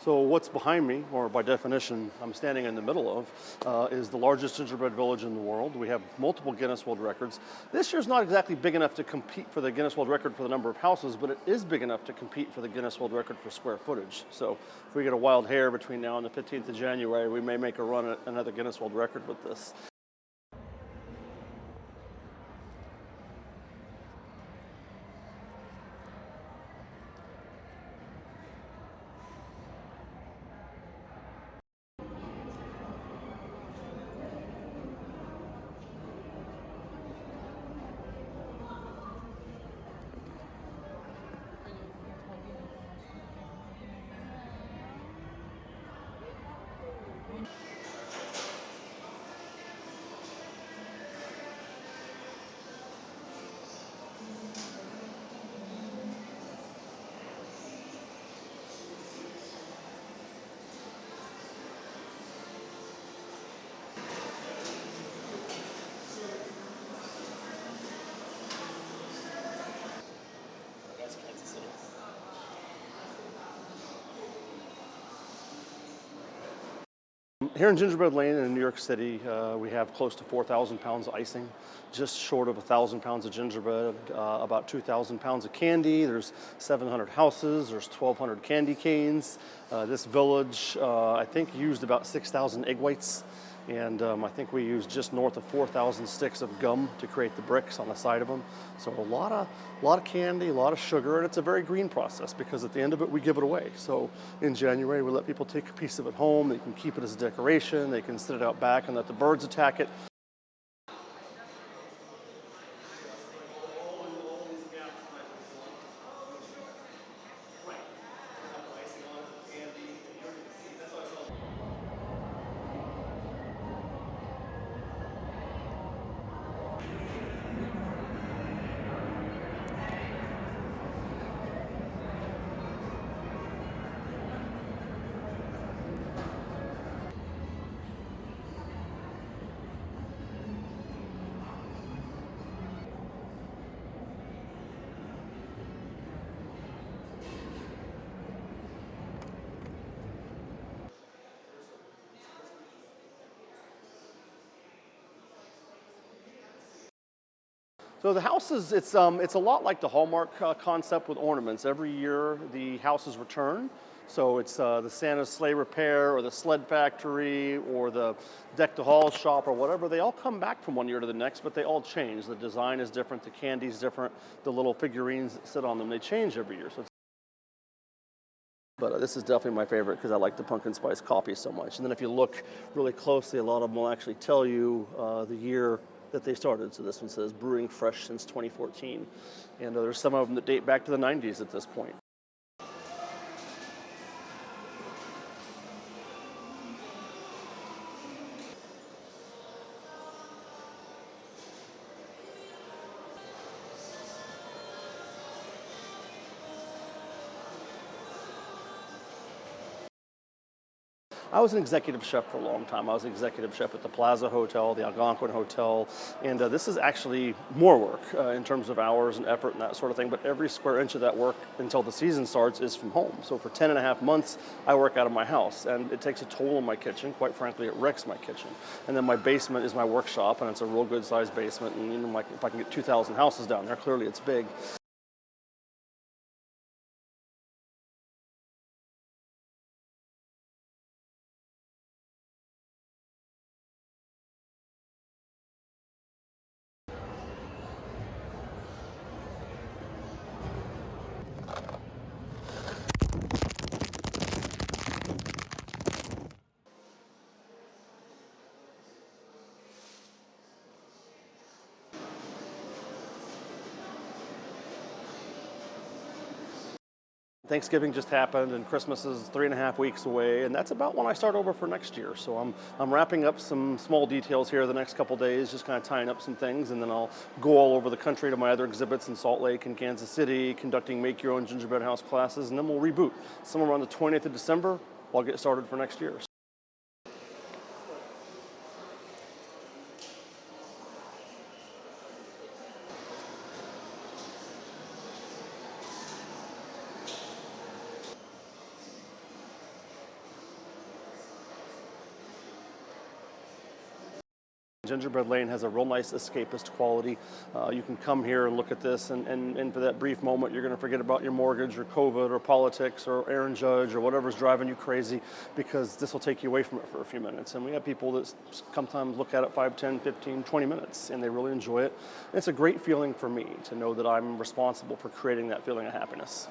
So what's behind me, or by definition, I'm standing in the middle of, is the largest gingerbread village in the world. We have multiple Guinness World Records. This year's not exactly big enough to compete for the Guinness World Record for the number of houses, but it is big enough to compete for the Guinness World Record for square footage. So if we get a wild hair between now and the 15th of January, we may make a run at another Guinness World Record with this. Here in Gingerbread Lane in New York City, we have close to 4,000 pounds of icing, just short of 1,000 pounds of gingerbread, about 2,000 pounds of candy. There's 700 houses, there's 1,200 candy canes. This village, I think, used about 6,000 egg whites. And I think we used just north of 4,000 sticks of gum to create the bricks on the side of them. So a lot of candy, a lot of sugar, and it's a very green process because at the end of it, we give it away. So in January, we let people take a piece of it home. They can keep it as a decoration. They can sit it out back and let the birds attack it. So the houses, it's a lot like the Hallmark concept with ornaments. Every year the houses return. So it's the Santa's Sleigh Repair or the Sled Factory or the Deck the Halls shop or whatever. They all come back from one year to the next, but they all change. The design is different, the candy's different, the little figurines that sit on them, they change every year. But this is definitely my favorite because I like the pumpkin spice coffee so much. And then if you look really closely, a lot of them will actually tell you the year that they started. So this one says brewing fresh since 2014. And there's some of them that date back to the 90s at this point. I was an executive chef for a long time. I was an executive chef at the Plaza Hotel, the Algonquin Hotel, and this is actually more work in terms of hours and effort and that sort of thing, but every square inch of that work until the season starts is from home. So for 10 and a half months, I work out of my house, and it takes a toll on my kitchen. Quite frankly, it wrecks my kitchen. And then my basement is my workshop, and it's a real good sized basement, and if I can get 2,000 houses down there, clearly it's big. Thanksgiving just happened, and Christmas is 3.5 weeks away, and that's about when I start over for next year. So I'm wrapping up some small details here the next couple days, just kind of tying up some things, and then I'll go all over the country to my other exhibits in Salt Lake and Kansas City, conducting Make Your Own Gingerbread House classes, and then we'll reboot. Somewhere around the 20th of December, I'll get started for next year. Gingerbread Lane has a real nice escapist quality. You can come here and look at this, and for that brief moment, you're going to forget about your mortgage or COVID or politics or Aaron Judge or whatever's driving you crazy, because this will take you away from it for a few minutes. And we have people that sometimes look at it 5, 10, 15, 20 minutes, and they really enjoy it. And it's a great feeling for me to know that I'm responsible for creating that feeling of happiness.